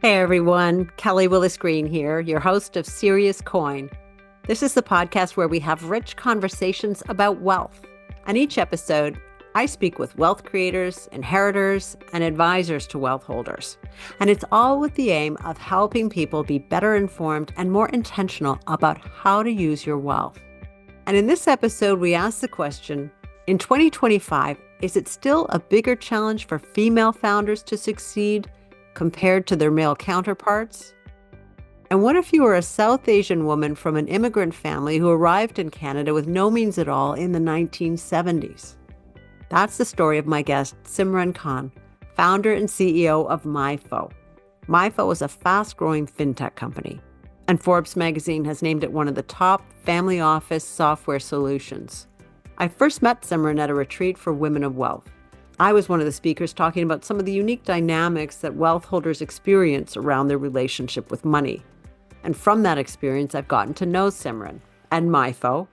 Hey everyone, Kelly Willis Green here, your host of Serious Coin. This is the podcast where we have rich conversations about wealth. And each episode, I speak with wealth creators, inheritors, and advisors to wealth holders. And it's all with the aim of helping people be better informed and more intentional about how to use your wealth. And in this episode, we ask the question, in 2025, is it still a bigger challenge for female founders to succeed compared to their male counterparts? And what if you were a South Asian woman from an immigrant family who arrived in Canada with no means at all in the 1970s? That's the story of my guest, Simran Kang, founder and CEO of MyFO. MyFO is a fast-growing fintech company, and Forbes magazine has named it one of the top family office software solutions. I first met Simran at a retreat for women of wealth. I was one of the speakers talking about some of the unique dynamics that wealth holders experience around their relationship with money. And from that experience, I've gotten to know Simran and MyFO.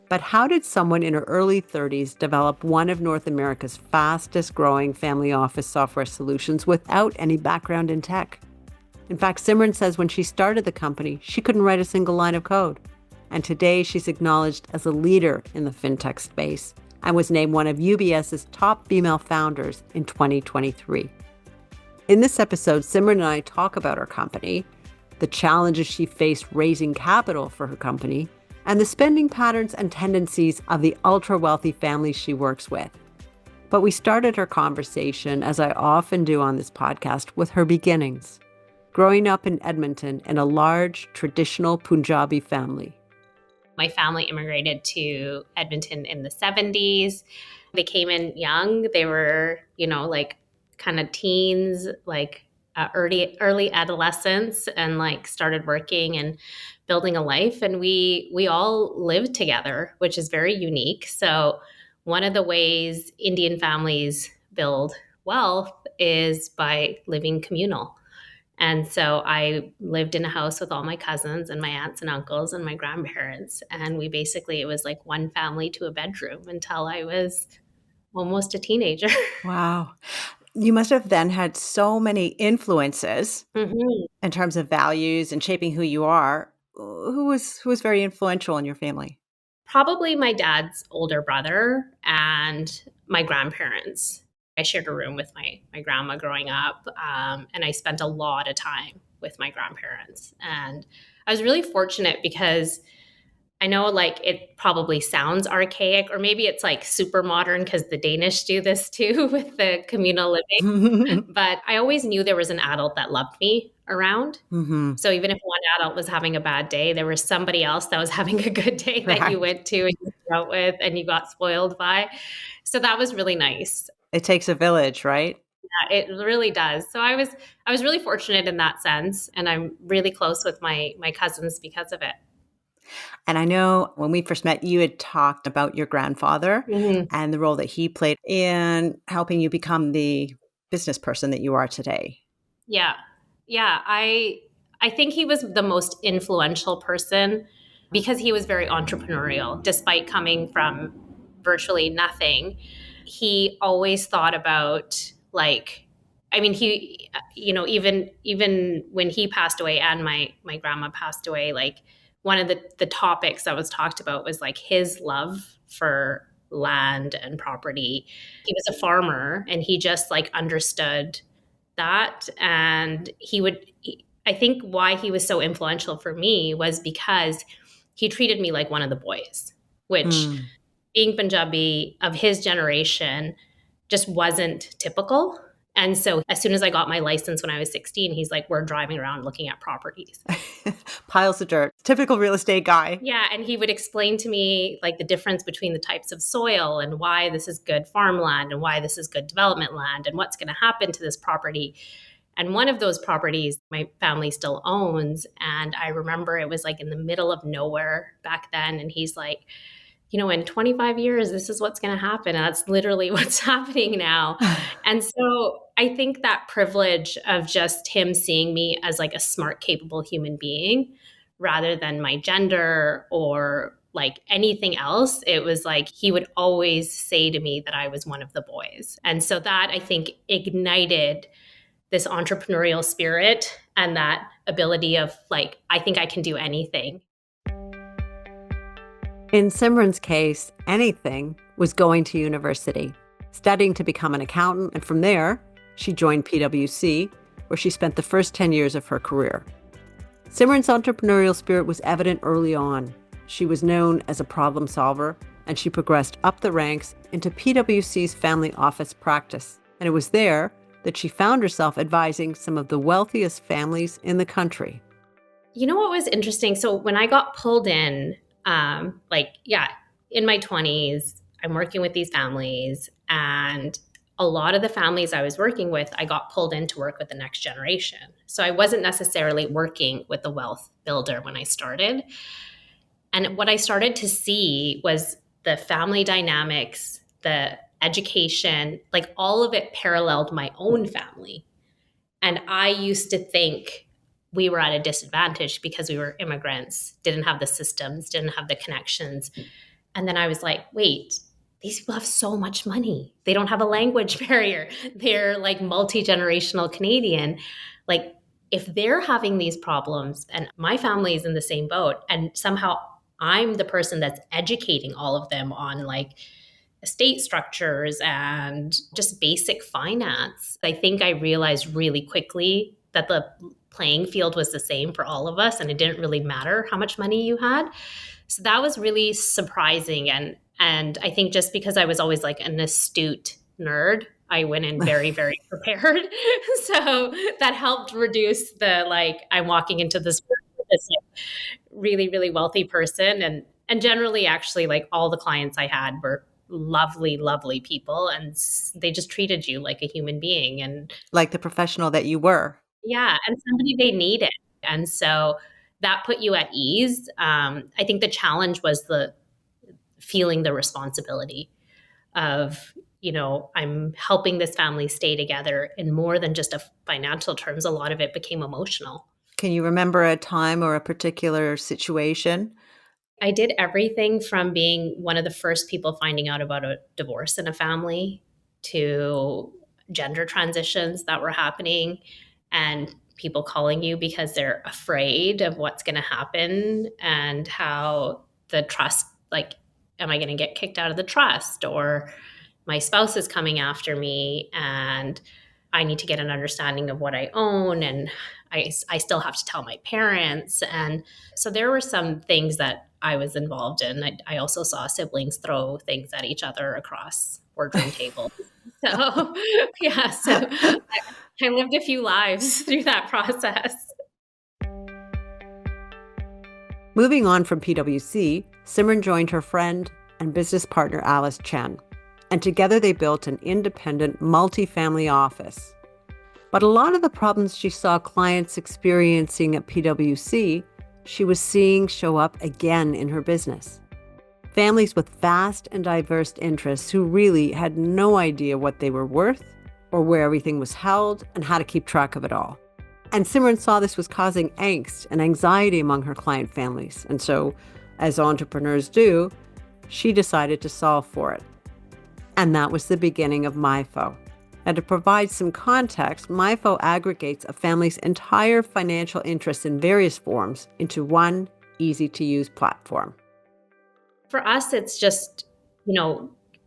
But how did someone in her early 30s develop one of North America's fastest growing family office software solutions without any background in tech? In fact, Simran says when she started the company, she couldn't write a single line of code. And today she's acknowledged as a leader in the fintech space and was named one of UBS's top female founders in 2023. In this episode, Simran and I talk about her company, the challenges she faced raising capital for her company, and the spending patterns and tendencies of the ultra-wealthy families she works with. But we started our conversation, as I often do on this podcast, with her beginnings, growing up in Edmonton in a large, traditional Punjabi family. My family immigrated to Edmonton in the 70s. They came in young. They were, kind of teens, early adolescence, and started working and building a life. And we all lived together, which is very unique. So one of the ways Indian families build wealth is by living communal. And so I lived in a house with all my cousins and my aunts and uncles and my grandparents. And it was like one family to a bedroom until I was almost a teenager. Wow. You must have then had so many influences Mm-hmm. in terms of values and shaping who you are. Who was very influential in your family? Probably my dad's older brother and my grandparents. I shared a room with my grandma growing up, and I spent a lot of time with my grandparents. And I was really fortunate because I know it probably sounds archaic, or maybe it's super modern because the Danish do this too with the communal living. But I always knew there was an adult that loved me around. Mm-hmm. So even if one adult was having a bad day, there was somebody else that was having a good day that you went to and you went out with and you got spoiled by. So that was really nice. It takes a village, right? Yeah, it really does. So I was really fortunate in that sense, and I'm really close with my cousins because of it. And I know when we first met, you had talked about your grandfather and the role that he played in helping you become the business person that you are today. Yeah. Yeah. I think he was the most influential person because he was very entrepreneurial. Despite coming from virtually nothing, he always thought about he, even when he passed away and my grandma passed away, one of the topics that was talked about was his love for land and property. He was a farmer and he just understood that. And I think why he was so influential for me was because he treated me like one of the boys, which being Punjabi of his generation just wasn't typical. And so as soon as I got my license when I was 16, he's like, we're driving around looking at properties. Piles of dirt. Typical real estate guy. Yeah. And he would explain to me the difference between the types of soil and why this is good farmland and why this is good development land and what's going to happen to this property. And one of those properties my family still owns. And I remember it was in the middle of nowhere back then. And he's like, in 25 years, this is what's going to happen. And that's literally what's happening now. And so I think that privilege of just him seeing me as a smart, capable human being rather than my gender or anything else, it was he would always say to me that I was one of the boys. And so that I think ignited this entrepreneurial spirit and that ability of like, I think I can do anything. In Simran's case, anything was going to university, studying to become an accountant, and from there, she joined PwC, where she spent the first 10 years of her career. Simran's entrepreneurial spirit was evident early on. She was known as a problem solver, and she progressed up the ranks into PwC's family office practice. And it was there that she found herself advising some of the wealthiest families in the country. You know what was interesting? So when I got pulled in, in my 20s, I'm working with these families, and a lot of the families I was working with, I got pulled in to work with the next generation. So I wasn't necessarily working with the wealth builder when I started. And what I started to see was the family dynamics, the education, like all of it paralleled my own family. And I used to think we were at a disadvantage because we were immigrants, didn't have the systems, didn't have the connections. And then I was like, wait, these people have so much money. They don't have a language barrier. They're like multi-generational Canadian. Like if they're having these problems and my family is in the same boat, and somehow I'm the person that's educating all of them on like estate structures and just basic finance, I think I realized really quickly that the playing field was the same for all of us and it didn't really matter how much money you had. So that was really surprising. And I think just because I was always like an astute nerd, I went in very, very prepared. So that helped reduce the like, I'm walking into this really, really wealthy person. And generally, actually, like all the clients I had were lovely, lovely people. And they just treated you like a human being. And like the professional that you were. Yeah, and somebody they needed. And so that put you at ease. I think the challenge was the feeling the responsibility of, I'm helping this family stay together in more than just a financial terms. A lot of it became emotional. Can you remember a time or a particular situation? I did everything from being one of the first people finding out about a divorce in a family to gender transitions that were happening and people calling you because they're afraid of what's going to happen and how the trust, like, am I going to get kicked out of the trust, or my spouse is coming after me and I need to get an understanding of what I own and I still have to tell my parents. And so there were some things that I was involved in. I also saw siblings throw things at each other across boardroom tables. So yeah, so I lived a few lives through that process. Moving on from PwC, Simran joined her friend and business partner Alice Chen, and together they built an independent multifamily office. But a lot of the problems she saw clients experiencing at PwC, she was seeing show up again in her business. Families with vast and diverse interests who really had no idea what they were worth or where everything was held and how to keep track of it all. And Simran saw this was causing angst and anxiety among her client families. And so, as entrepreneurs do, she decided to solve for it. And that was the beginning of MyFO. And to provide some context, MyFO aggregates a family's entire financial interests in various forms into one easy-to-use platform. For us, it's just,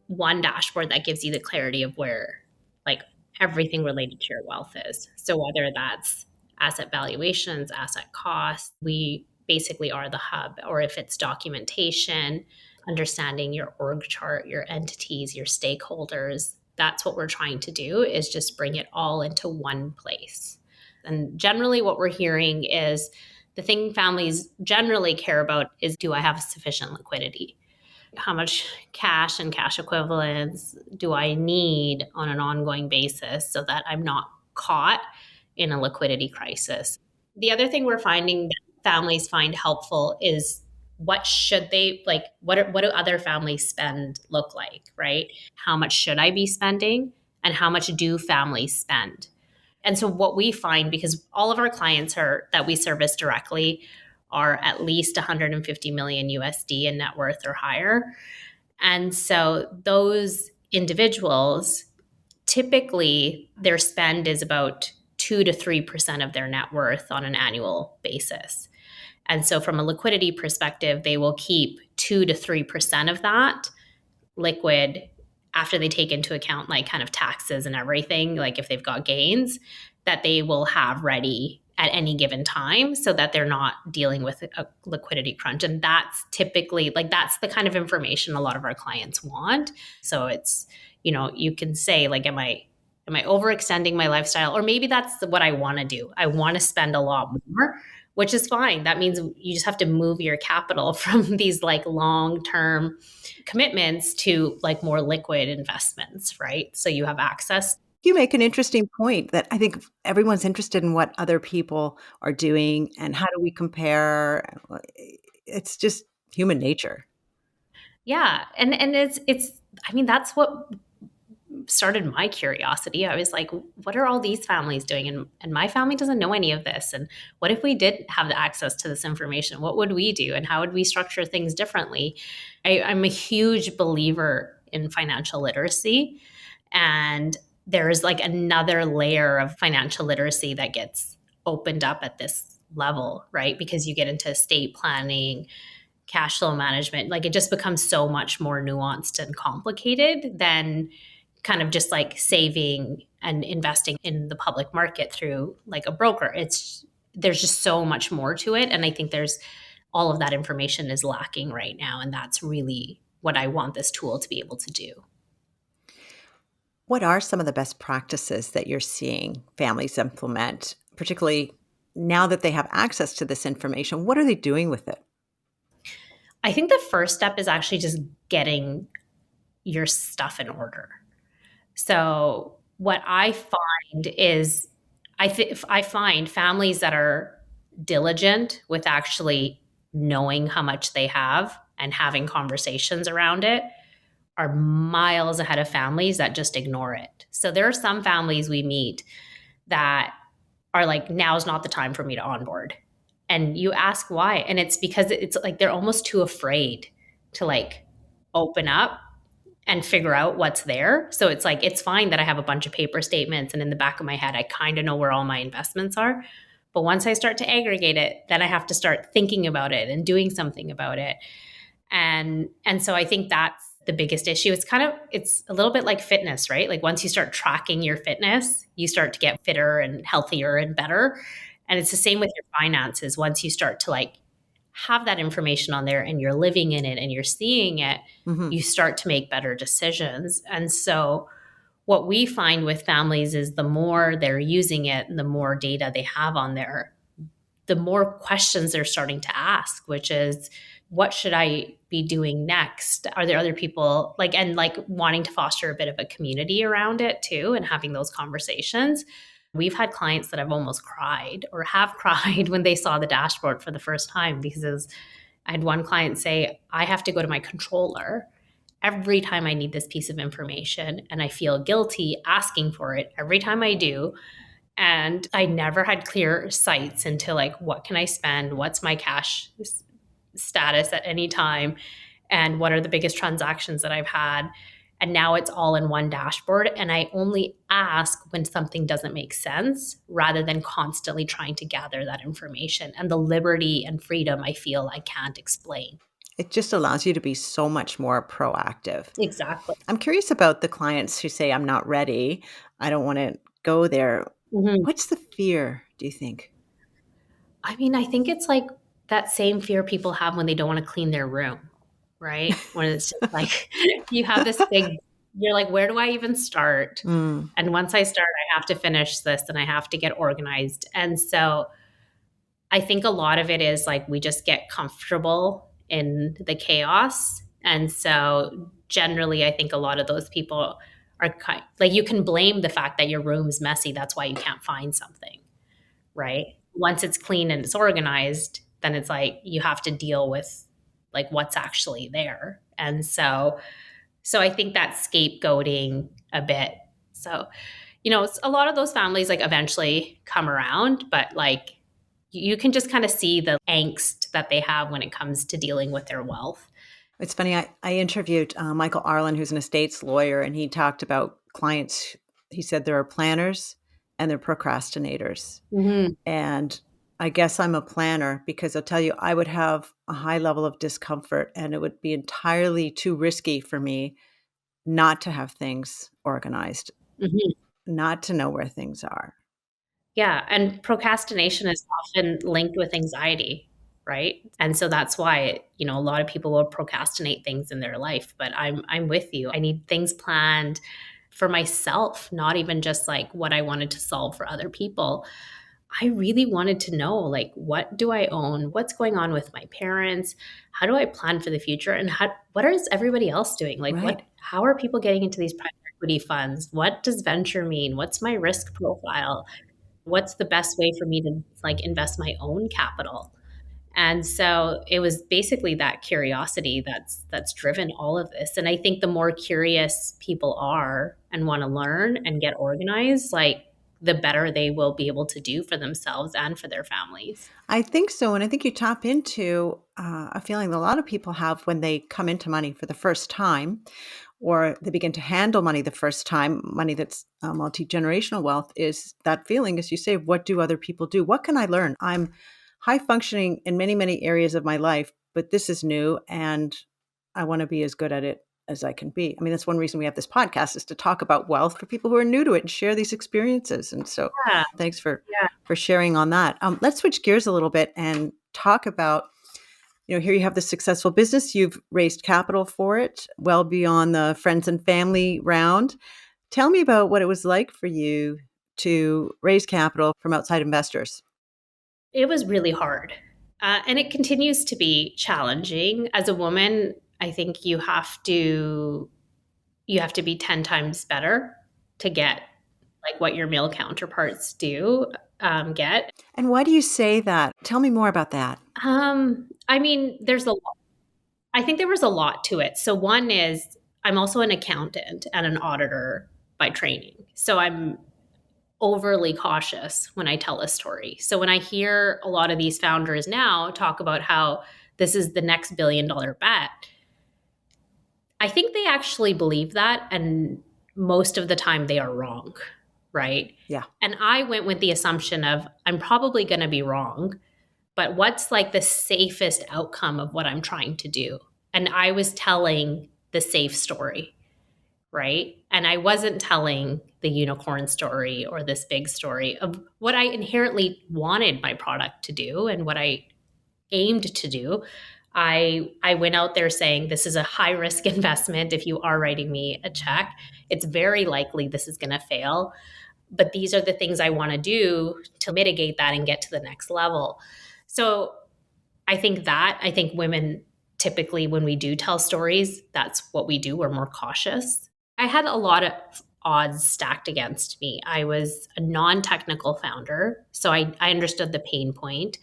one dashboard that gives you the clarity of where, like, everything related to your wealth is. So whether that's asset valuations, asset costs, we basically are the hub, or if it's documentation, understanding your org chart, your entities, your stakeholders. That's what we're trying to do, is just bring it all into one place. And generally what we're hearing is the thing families generally care about is, do I have sufficient liquidity? How much cash and cash equivalents do I need on an ongoing basis so that I'm not caught in a liquidity crisis? The other thing we're finding that families find helpful is, what should they, like, what do other families spend look like, right? How much should I be spending and how much do families spend? And so what we find, because all of our clients that we service directly are at least 150 million USD in net worth or higher. And so those individuals, typically their spend is about 2 to 3% of their net worth on an annual basis. And so from a liquidity perspective, they will keep 2 to 3% of that liquid after they take into account like kind of taxes and everything, like if they've got gains, that they will have ready at any given time so that they're not dealing with a liquidity crunch. And that's typically like, that's the kind of information a lot of our clients want. So it's, you know, you can say like, am I overextending my lifestyle? Or maybe that's what I want to do. I want to spend a lot more, which is fine. That means you just have to move your capital from these like long-term commitments to like more liquid investments, right? So you have access. You make an interesting point that I think everyone's interested in what other people are doing and how do we compare. It's just human nature. Yeah. And it's I mean, that's what started my curiosity. I was like, what are all these families doing? And my family doesn't know any of this. And what if we did have the access to this information? What would we do? And how would we structure things differently? I'm a huge believer in financial literacy. And there's like another layer of financial literacy that gets opened up at this level, right? Because you get into estate planning, cash flow management. Like it just becomes so much more nuanced and complicated than kind of just like saving and investing in the public market through like a broker. There's just so much more to it. And I think there's all of that information is lacking right now. And that's really what I want this tool to be able to do. What are some of the best practices that you're seeing families implement, particularly now that they have access to this information? What are they doing with it? I think the first step is actually just getting your stuff in order. So what I find is I find families that are diligent with actually knowing how much they have and having conversations around it are miles ahead of families that just ignore it. So there are some families we meet that are like, now's not the time for me to onboard. And you ask why. And it's because it's like they're almost too afraid to like open up and figure out what's there. So it's like, it's fine that I have a bunch of paper statements and in the back of my head, I kind of know where all my investments are. But once I start to aggregate it, then I have to start thinking about it and doing something about it. And so I think that's the biggest issue. It's a little bit like fitness, right? Like once you start tracking your fitness, you start to get fitter and healthier and better. And it's the same with your finances. Once you start to like have that information on there and you're living in it and you're seeing it, you start to make better decisions. And so what we find with families is the more they're using it and the more data they have on there, the more questions they're starting to ask, which is, what should I be doing next? Are there other people and wanting to foster a bit of a community around it too, and having those conversations. We've had clients that have almost cried or have cried when they saw the dashboard for the first time, because I had one client say, I have to go to my controller every time I need this piece of information, and I feel guilty asking for it every time I do. And I never had clear sights into what can I spend? What's my cash status at any time? And what are the biggest transactions that I've had? And now it's all in one dashboard. And I only ask when something doesn't make sense, rather than constantly trying to gather that information and the liberty and freedom I feel I can't explain. It just allows you to be so much more proactive. Exactly. I'm curious about the clients who say, I'm not ready. I don't want to go there. What's the fear, do you think? I mean, I think it's like that same fear people have when they don't want to clean their room, right? When it's just like you have this big, you're like, where do I even start? And once I start, I have to finish this and I have to get organized. And so I think a lot of it is we just get comfortable in the chaos. And so generally, I think a lot of those people are you can blame the fact that your room's messy. That's why you can't find something, right? Once it's clean and it's organized, then it's you have to deal with what's actually there. And so I think that's scapegoating a bit. So, it's a lot of those families eventually come around, but you can just kind of see the angst that they have when it comes to dealing with their wealth. It's funny. I interviewed Michael Arlen, who's an estates lawyer, and he talked about clients. He said there are planners and they're procrastinators. Mm-hmm. And I guess I'm a planner because I'll tell you, I would have a high level of discomfort and it would be entirely too risky for me not to have things organized, Mm-hmm. not to know where things are. Yeah, and procrastination is often linked with anxiety, right? And so that's why, a lot of people will procrastinate things in their life, but I'm with you. I need things planned for myself, not even just like what I wanted to solve for other people. I really wanted to know, like, what do I own? What's going on with my parents? How do I plan for the future? And what is everybody else doing? Like, Right. how are people getting into these private equity funds? What does venture mean? What's my risk profile? What's the best way for me to like invest my own capital? And so it was basically that curiosity that's driven all of this. And I think the more curious people are and want to learn and get organized, like the better they will be able to do for themselves and for their families. I think so. And I think you tap into a feeling that a lot of people have when they come into money for the first time, or they begin to handle money the first time, money that's multi-generational wealth, is that feeling, as you say, what do other people do? What can I learn? I'm high functioning in many, many areas of my life, but this is new and I want to be as good at it as I can be. I mean, that's one reason we have this podcast, is to talk about wealth for people who are new to it and share these experiences. And so Yeah. thanks for Yeah. sharing on that. Let's switch gears a little bit and talk about, here you have the successful business. You've raised capital for it well beyond the friends and family round. Tell me about what it was like for you to raise capital from outside investors. It was really hard. And it continues to be challenging. As a woman, I think you have to be 10 times better to get like what your male counterparts do get. And why do you say that? Tell me more about that. I mean, there's a lot. I think there was a lot to it. So one is I'm also an accountant and an auditor by training. So I'm overly cautious when I tell a story. So when I hear a lot of these founders now talk about how this is the next billion-dollar bet, I think they actually believe that. And most of the time they are wrong, right? Yeah. And I went with the assumption of I'm probably going to be wrong, but what's like the safest outcome of what I'm trying to do? And I was telling the safe story, right? And I wasn't telling the unicorn story or this big story of what I inherently wanted my product to do and what I aimed to do. I went out there saying this is a high risk investment. If you are writing me a check, it's very likely this is going to fail. But these are the things I want to do to mitigate that and get to the next level. So I think women typically, when we do tell stories, that's what we do. We're more cautious. I had a lot of odds stacked against me. I was a non-technical founder, so I understood the pain point.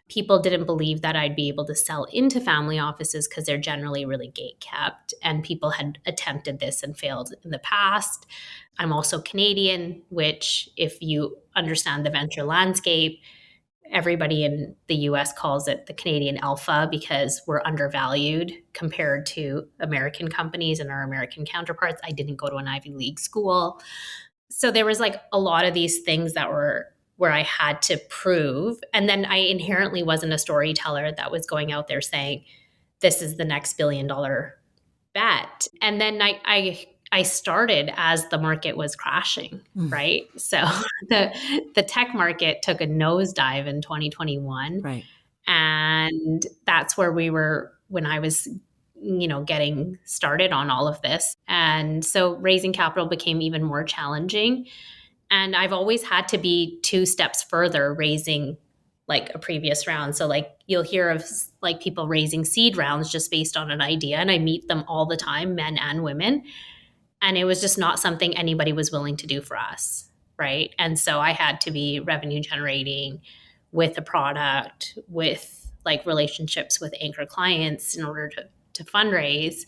People didn't believe that I'd be able to sell into family offices because they're generally really gate kept, and people had attempted this and failed in the past. I'm also Canadian, which, if you understand the venture landscape, everybody in the US calls it the Canadian alpha because we're undervalued compared to American companies and our American counterparts. I didn't go to an Ivy League school. So there was like a lot of these things that were where I had to prove. And then I inherently wasn't a storyteller that was going out there saying, this is the next billion-dollar bet. And then I started as the market was crashing, right? So the tech market took a nosedive in 2021. Right. And that's where we were when I was, getting started on all of this. And so raising capital became even more challenging. And I've always had to be 2 steps further raising like a previous round. So like you'll hear of like people raising seed rounds just based on an idea. And I meet them all the time, men and women. And it was just not something anybody was willing to do for us, right? And so I had to be revenue generating with a product, with like relationships with anchor clients in order to fundraise,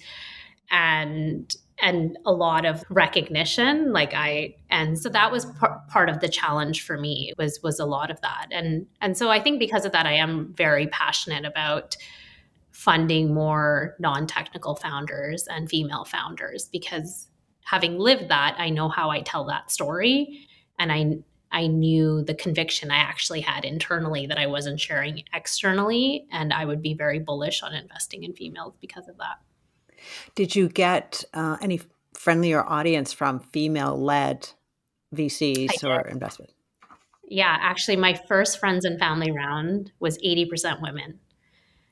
and a lot of recognition. And so that was part of the challenge for me was a lot of that. And so I think because of that, I am very passionate about funding more non-technical founders and female founders, because having lived that, I know how I tell that story, and I knew the conviction I actually had internally that I wasn't sharing externally. And I would be very bullish on investing in females because of that. Did you get any friendlier audience from female-led I VCs or did. investment? Yeah, actually, my first friends and family round was 80% women.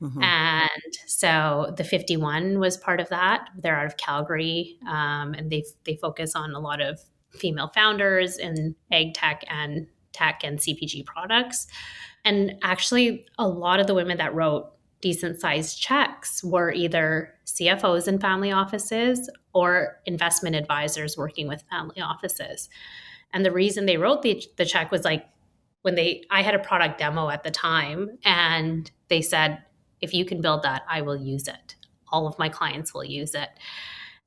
Mm-hmm. And so the 51 was part of that. They're out of Calgary, and they focus on a lot of female founders in ag tech and CPG products. And actually, a lot of the women that wrote decent sized checks were either CFOs in family offices or investment advisors working with family offices. And the reason they wrote the check was like I had a product demo at the time, and they said, if you can build that, I will use it. All of my clients will use it.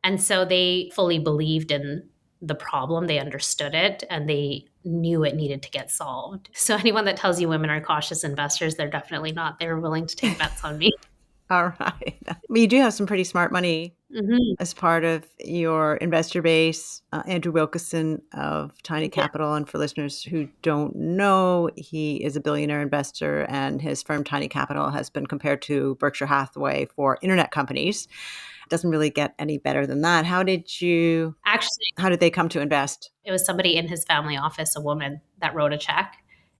And so they fully believed in the problem. They understood it and they knew it needed to get solved. So anyone that tells you women are cautious investors, they're definitely not. They're willing to take bets on me. All right. You do have some pretty smart money as part of your investor base. Andrew Wilkinson of Tiny Capital. And for listeners who don't know, he is a billionaire investor, and his firm Tiny Capital has been compared to Berkshire Hathaway for internet companies. It doesn't really get any better than that. How did they come to invest? It was somebody in his family office, a woman, that wrote a check.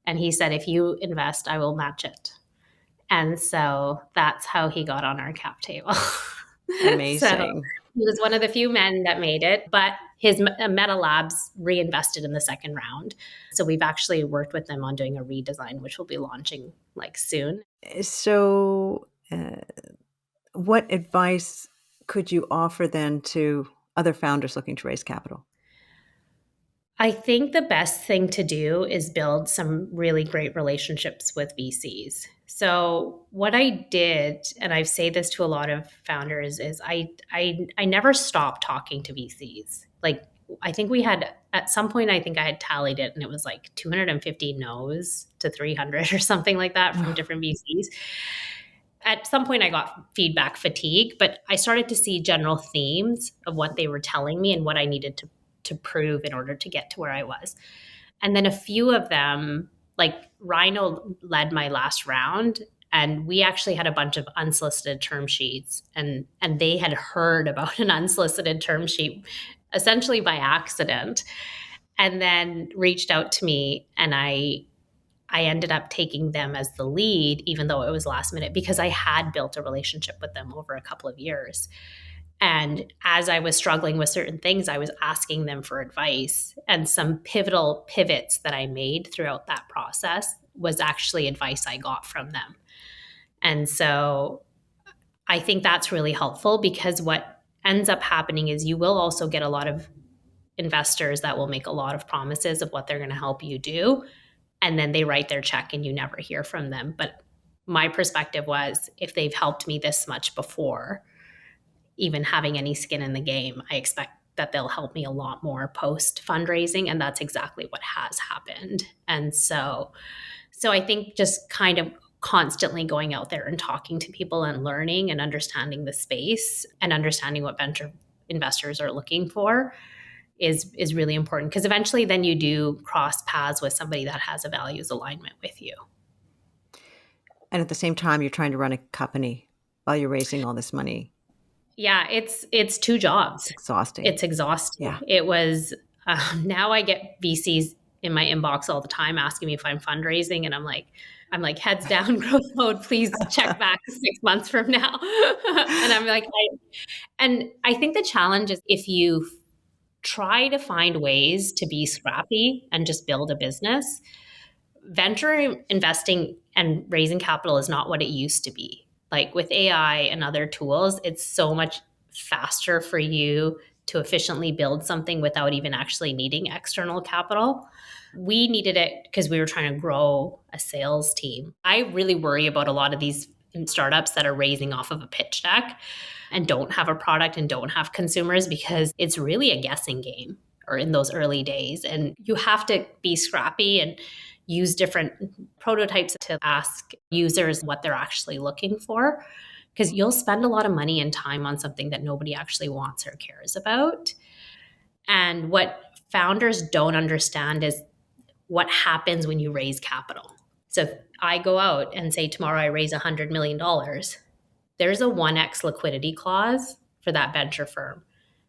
And he said, if you invest, I will match it. And so that's how he got on our cap table. Amazing. So he was one of the few men that made it, but his Meta Labs reinvested in the second round. So we've actually worked with them on doing a redesign, which will be launching soon. So what advice could you offer then to other founders looking to raise capital? I think the best thing to do is build some really great relationships with VCs. So what I did, and I say this to a lot of founders, is I never stopped talking to VCs. I think we had, at some point, I think I had tallied it, and it was 250 no's to 300 or something like that from different VCs. At some point, I got feedback fatigue, but I started to see general themes of what they were telling me and what I needed to prove in order to get to where I was. And then a few of them, like Rhino led my last round, and we actually had a bunch of unsolicited term sheets, and they had heard about an unsolicited term sheet essentially by accident, and then reached out to me, and I ended up taking them as the lead, even though it was last minute, because I had built a relationship with them over a couple of years. And as I was struggling with certain things, I was asking them for advice. And some pivotal pivots that I made throughout that process was actually advice I got from them. And so I think that's really helpful, because what ends up happening is you will also get a lot of investors that will make a lot of promises of what they're going to help you do. And then they write their check and you never hear from them. But my perspective was, if they've helped me this much before, even having any skin in the game, I expect that they'll help me a lot more post fundraising. And that's exactly what has happened. And so I think just kind of constantly going out there and talking to people and learning and understanding the space and understanding what venture investors are looking for is really important, because eventually then you do cross paths with somebody that has a values alignment with you. And at the same time, you're trying to run a company while you're raising all this money. Yeah, it's two jobs. Exhausting. It's exhausting. Yeah. It was, now I get VCs in my inbox all the time asking me if I'm fundraising, and I'm like heads down, growth mode, please check back 6 months from now. And I'm like, I think the challenge is, if you try to find ways to be scrappy and just build a business, venture investing and raising capital is not what it used to be. Like with AI and other tools, it's so much faster for you to efficiently build something without even actually needing external capital. We needed it because we were trying to grow a sales team. I really worry about a lot of these startups that are raising off of a pitch deck and don't have a product and don't have consumers, because it's really a guessing game, or in those early days. And you have to be scrappy and use different prototypes to ask users what they're actually looking for, because you'll spend a lot of money and time on something that nobody actually wants or cares about. And what founders don't understand is, what happens when you raise capital. So if I go out and say tomorrow I raise $100 million, there's a 1x liquidity clause for that venture firm.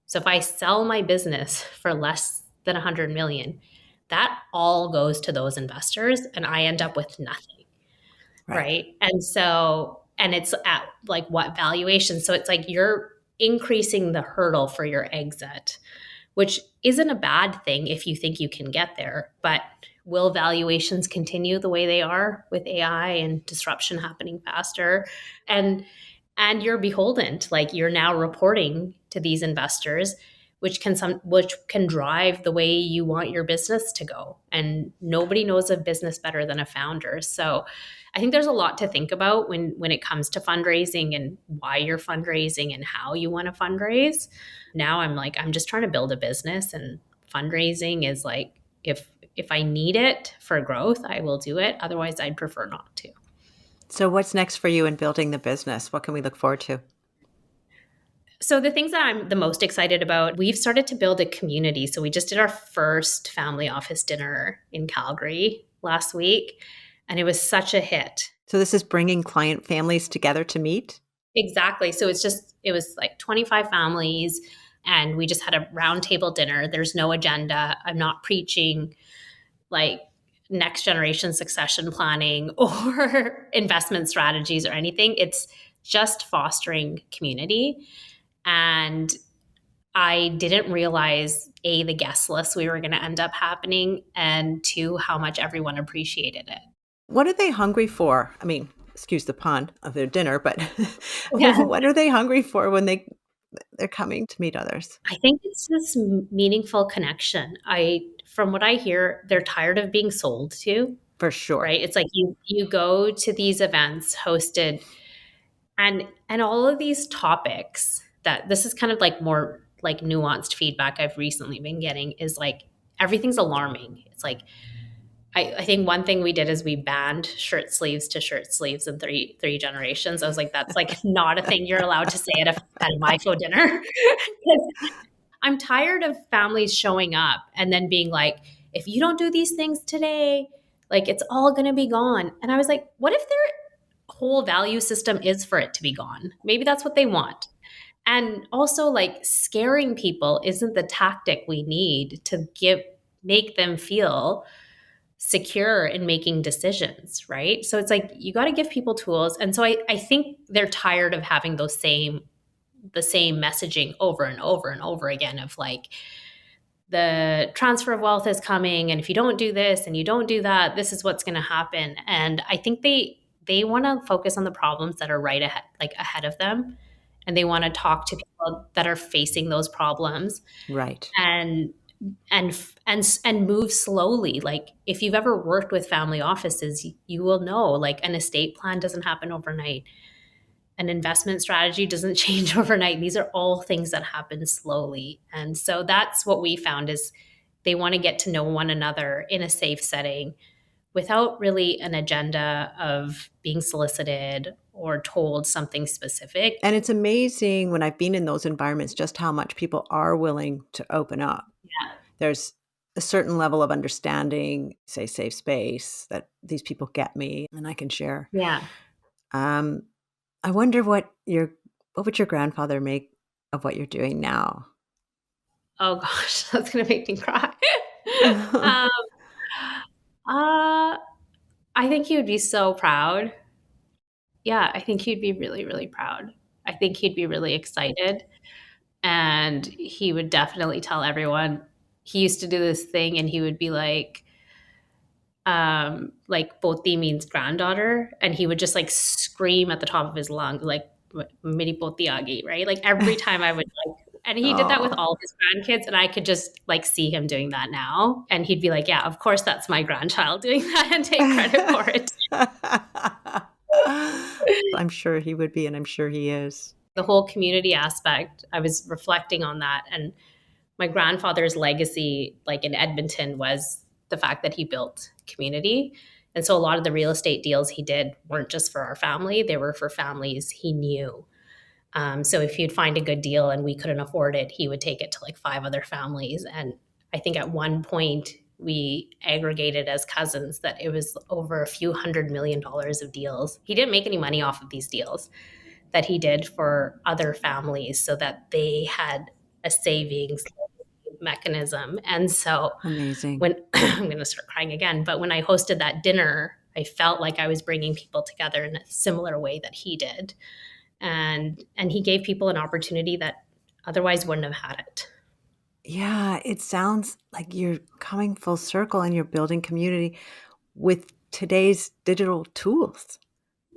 So if I sell my business for less than 100 million, that all goes to those investors and I end up with nothing. Right. And it's at like what valuation? So it's like you're increasing the hurdle for your exit, which isn't a bad thing if you think you can get there. But will valuations continue the way they are with AI and disruption happening faster? And you're beholden to, like, you're now reporting to these investors, which can drive the way you want your business to go. And nobody knows a business better than a founder. So I think there's a lot to think about when it comes to fundraising and why you're fundraising and how you want to fundraise. Now I'm just trying to build a business, and fundraising is like, if I need it for growth, I will do it. Otherwise, I'd prefer not to. So what's next for you in building the business? What can we look forward to? So the things that I'm the most excited about, we've started to build a community. So we just did our first family office dinner in Calgary last week, and it was such a hit. So this is bringing client families together to meet? Exactly. So it was like 25 families, and we just had a roundtable dinner. There's no agenda. I'm not preaching like next generation succession planning or investment strategies or anything. It's just fostering community. And I didn't realize, A, the guest list we were going to end up happening, and 2, how much everyone appreciated it. What are they hungry for? I mean, excuse the pun of their dinner, but Yeah. what are they hungry for when they're coming to meet others? I think it's this meaningful connection. From what I hear, they're tired of being sold to. For sure. Right? It's like you go to these events hosted, and all of these topics, that this is kind of like more like nuanced feedback I've recently been getting, is like everything's alarming. It's like I think one thing we did is we banned shirt sleeves to shirt sleeves in three generations. I was like, that's like not a thing you're allowed to say at a MyFO dinner. I'm tired of families showing up and then being like, if you don't do these things today, like it's all going to be gone. And I was like, what if their whole value system is for it to be gone? Maybe that's what they want. And also, like, scaring people isn't the tactic we need to make them feel secure in making decisions, right? So it's like, you got to give people tools. And so I think they're tired of having the same messaging over and over and over again of like, the transfer of wealth is coming, and if you don't do this and you don't do that, this is what's going to happen. And I think they want to focus on the problems that are right ahead of them, and they want to talk to people that are facing those problems, right? And move slowly. Like, if you've ever worked with family offices, you will know, like, an estate plan doesn't happen overnight. An investment strategy doesn't change overnight. These are all things that happen slowly. And so that's what we found, is they want to get to know one another in a safe setting without really an agenda of being solicited or told something specific. And it's amazing when I've been in those environments, just how much people are willing to open up. Yeah. There's a certain level of understanding, say, safe space, that these people get me and I can share. Yeah. I wonder what would your grandfather make of what you're doing now? Oh gosh, that's going to make me cry. I think he would be so proud. Yeah, I think he'd be really, really proud. I think he'd be really excited. And he would definitely tell everyone. He used to do this thing, and he would be like Poti means granddaughter. And he would just like scream at the top of his lungs, like, Meri Poti Agi, right? Like every time I would and he did that with all of his grandkids, and I could just like see him doing that now. And he'd be like, yeah, of course that's my grandchild doing that, and take credit for it. I'm sure he would be, and I'm sure he is. The whole community aspect, I was reflecting on that. And my grandfather's legacy, like in Edmonton, was the fact that he built community. And so a lot of the real estate deals he did weren't just for our family, they were for families he knew. So if he'd find a good deal and we couldn't afford it, he would take it to like 5 other families. And I think at one point we aggregated as cousins that it was over a few $100 million of deals. He didn't make any money off of these deals that he did for other families so that they had a savings mechanism. And so Amazing. when I'm going to start crying again, but when I hosted that dinner, I felt like I was bringing people together in a similar way that he did. And he gave people an opportunity that otherwise wouldn't have had it. Yeah, it sounds like you're coming full circle and you're building community with today's digital tools.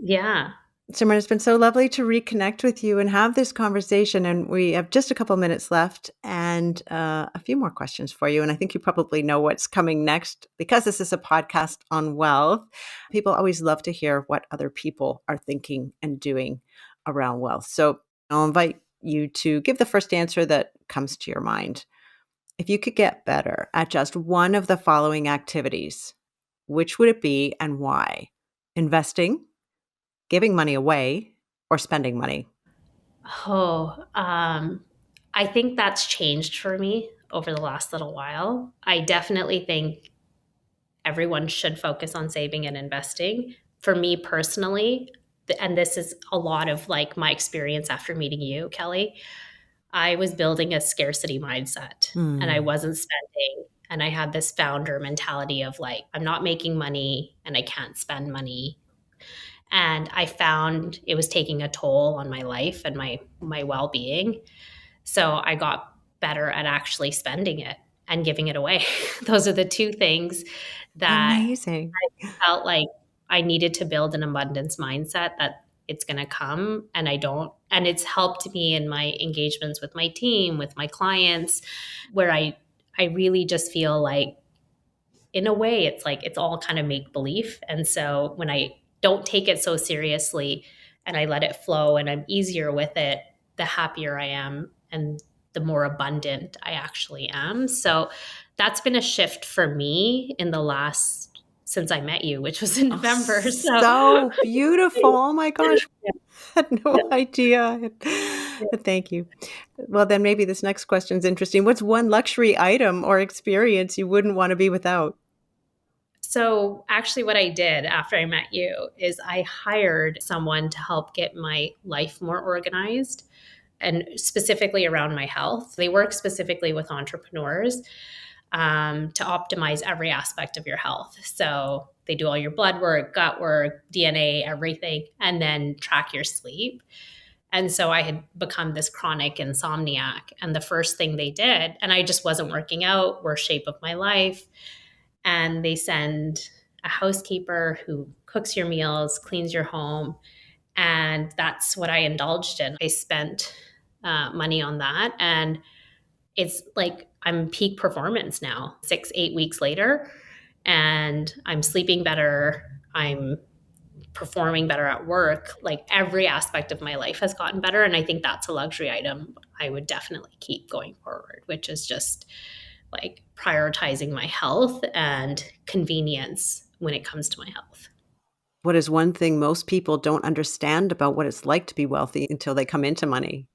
Yeah. Simran, it's been so lovely to reconnect with you and have this conversation. And we have just a couple minutes left and a few more questions for you. And I think you probably know what's coming next because this is a podcast on wealth. People always love to hear what other people are thinking and doing around wealth. So I'll invite you to give the first answer that comes to your mind. If you could get better at just one of the following activities, which would it be and why? Investing, giving money away, or spending money? I think that's changed for me over the last little while. I definitely think everyone should focus on saving and investing. For me personally, and this is a lot of like my experience after meeting you, Kelly, I was building a scarcity mindset and I wasn't spending. And I had this founder mentality of like, I'm not making money and I can't spend money. And I found it was taking a toll on my life and my well-being. So I got better at actually spending it and giving it away. Those are the two things that Amazing. I felt like I needed to build an abundance mindset that it's going to come and I don't. And it's helped me in my engagements with my team, with my clients, where I really just feel like in a way it's like it's all kind of make believe. And so when I don't take it so seriously and I let it flow and I'm easier with it, the happier I am and the more abundant I actually am. So that's been a shift for me in the last, since I met you, which was in November. So beautiful. Oh my gosh. I had no idea. Thank you. Well, then maybe this next question is interesting. What's one luxury item or experience you wouldn't want to be without? So actually what I did after I met you is I hired someone to help get my life more organized and specifically around my health. They work specifically with entrepreneurs to optimize every aspect of your health. So they do all your blood work, gut work, DNA, everything, and then track your sleep. And so I had become this chronic insomniac. And the first thing they did, and I just wasn't working out, worst shape of my life. And they send a housekeeper who cooks your meals, cleans your home. And that's what I indulged in. I spent money on that. And it's like I'm peak performance now, 6-8 weeks later. And I'm sleeping better. I'm performing better at work. Like every aspect of my life has gotten better. And I think that's a luxury item I would definitely keep going forward, which is just like prioritizing my health and convenience when it comes to my health. What is one thing most people don't understand about what it's like to be wealthy until they come into money?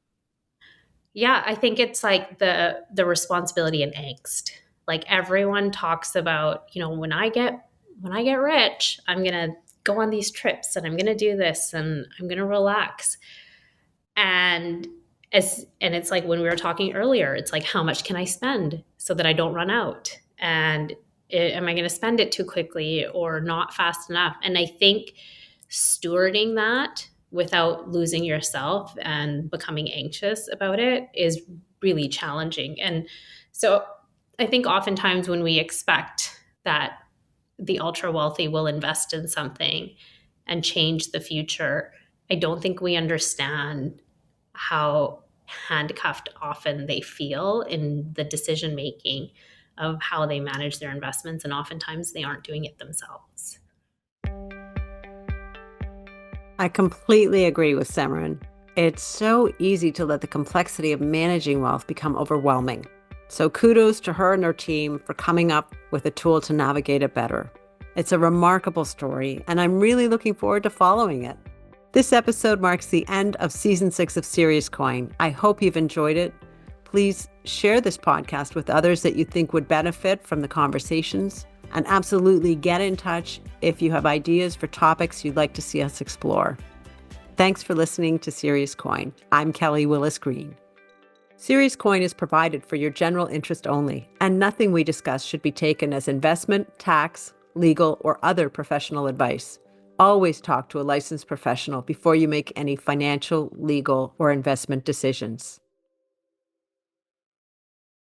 Yeah, I think it's like the responsibility and angst. Like everyone talks about, when I get rich, I'm going to go on these trips and I'm going to do this and I'm going to relax. And it's like when we were talking earlier, it's like, how much can I spend so that I don't run out? And am I going to spend it too quickly or not fast enough? And I think stewarding that without losing yourself and becoming anxious about it is really challenging. And so I think oftentimes when we expect that the ultra wealthy will invest in something and change the future, I don't think we understand how handcuffed often they feel in the decision making of how they manage their investments. And oftentimes they aren't doing it themselves. I completely agree with Simran. It's so easy to let the complexity of managing wealth become overwhelming. So kudos to her and her team for coming up with a tool to navigate it better. It's a remarkable story, and I'm really looking forward to following it. This episode marks the end of season 6 of Serious Coin. I hope you've enjoyed it. Please share this podcast with others that you think would benefit from the conversations. And absolutely get in touch if you have ideas for topics you'd like to see us explore. Thanks for listening to Serious Coin. I'm Kelly Willis Green. Serious Coin is provided for your general interest only, and nothing we discuss should be taken as investment, tax, legal, or other professional advice. Always talk to a licensed professional before you make any financial, legal, or investment decisions.